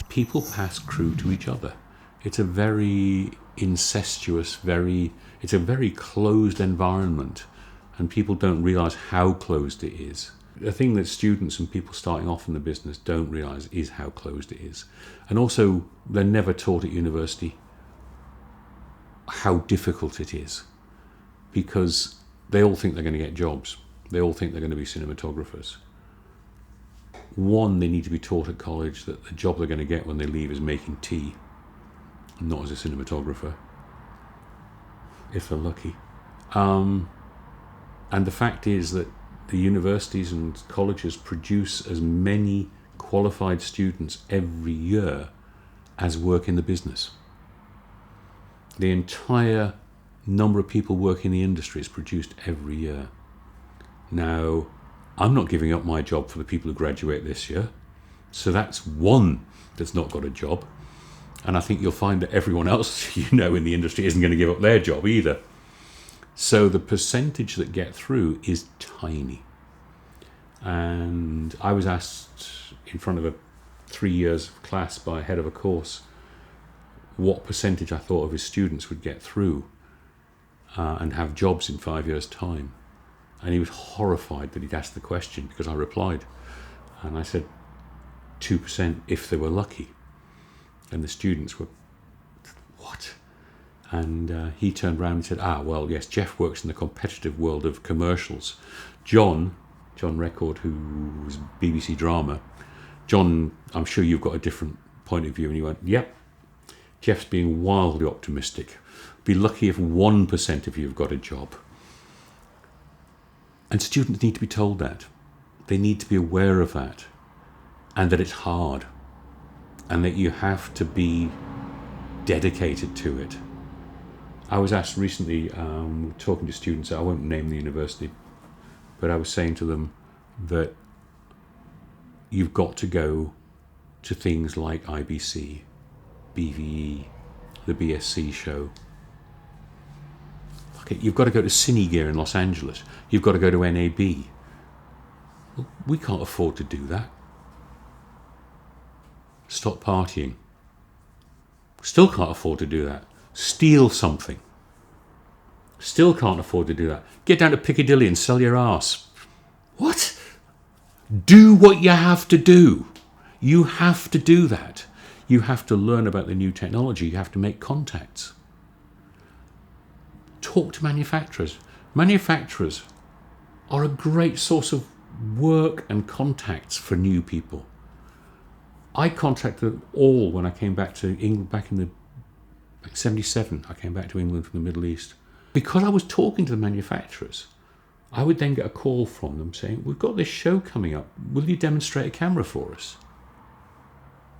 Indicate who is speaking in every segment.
Speaker 1: people pass crew to each other. It's a very incestuous, it's a very closed environment, and people don't realise how closed it is. The thing that students and people starting off in the business don't realise is how closed it is. And also, they're never taught at university how difficult it is, because they all think they're going to get jobs. They all think they're going to be cinematographers. One, they need to be taught at college that the job they're going to get when they leave is making tea, not as a cinematographer, if they're lucky. And the fact is that the universities and colleges produce as many qualified students every year as work in the business. The entire number of people working in the industry is produced every year. Now, I'm not giving up my job for the people who graduate this year, so that's one that's not got a job. And I think you'll find that everyone else in the industry isn't going to give up their job either. So the percentage that get through is tiny. And I was asked in front of a 3 years class by a head of a course what percentage I thought of his students would get through and have jobs in 5 years' time. And he was horrified that he'd asked the question, because I replied. And I said 2% if they were lucky. And the students were, what? And he turned around and said, well, yes, Geoff works in the competitive world of commercials. John Record, who was BBC Drama, John, I'm sure you've got a different point of view. And he went, yep, Geoff's being wildly optimistic. Be lucky if 1% of you have got a job. And students need to be told that. They need to be aware of that. And that it's hard. And that you have to be dedicated to it. I was asked recently, talking to students, I won't name the university, but I was saying to them that you've got to go to things like IBC, BVE, the BSC show. Okay, you've got to go to Cinegear in Los Angeles. You've got to go to NAB. Well, we can't afford to do that. Stop partying. Still can't afford to do that. Steal something. Still can't afford to do that. Get down to Piccadilly and sell your arse. What? Do what you have to do. You have to do that. You have to learn about the new technology. You have to make contacts. Talk to manufacturers. Manufacturers are a great source of work and contacts for new people. I contacted them all when I came back to England back in 77. I came back to England from the Middle East. Because I was talking to the manufacturers, I would then get a call from them saying, we've got this show coming up. Will you demonstrate a camera for us?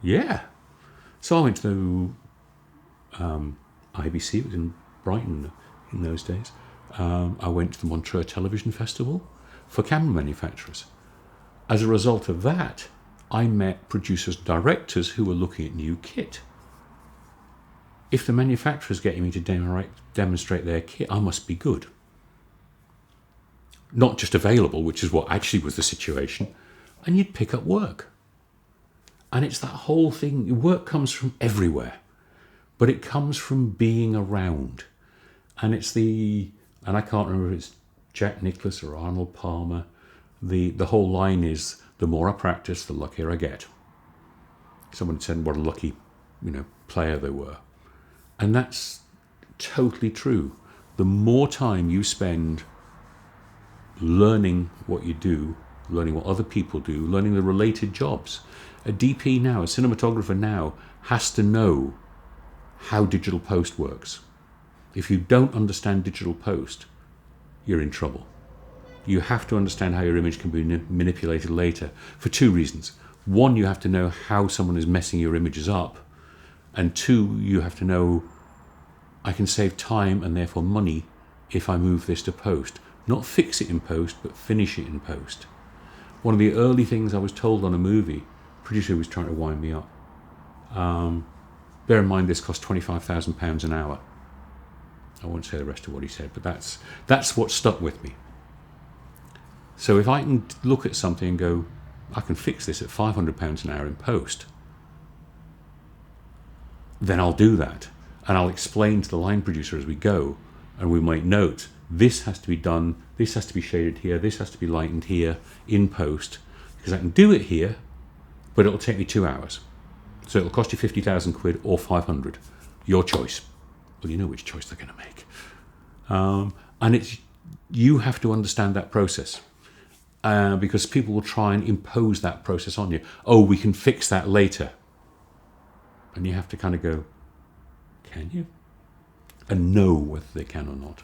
Speaker 1: Yeah. So I went to IBC, it was in Brighton in those days. I went to the Montreux Television Festival for camera manufacturers. As a result of that, I met producers and directors who were looking at new kit. If the manufacturer's getting me to demonstrate their kit, I must be good. Not just available, which is what actually was the situation, and you'd pick up work. And it's that whole thing, work comes from everywhere, but it comes from being around. And and I can't remember if it's Jack Nicklaus or Arnold Palmer, the whole line is, the more I practice, the luckier I get. Someone said what a lucky, player they were. And that's totally true. The more time you spend learning what you do, learning what other people do, learning the related jobs. A DP now, a cinematographer now, has to know how digital post works. If you don't understand digital post, you're in trouble. You have to understand how your image can be manipulated later for two reasons. One, you have to know how someone is messing your images up. And two, you have to know, I can save time and therefore money if I move this to post. Not fix it in post, but finish it in post. One of the early things I was told on a movie, producer was trying to wind me up. Bear in mind this cost £25,000 an hour. I won't say the rest of what he said, but that's what stuck with me. So if I can look at something and go, I can fix this at £500 an hour in post, then I'll do that. And I'll explain to the line producer as we go. And we might note, this has to be done, this has to be shaded here, this has to be lightened here in post, because I can do it here, but it'll take me 2 hours. So it'll cost you 50,000 quid or 500. Your choice. Well, you know which choice they're going to make. And you have to understand that process. Because people will try and impose that process on you. Oh, we can fix that later. And you have to kind of go, can you? And know whether they can or not.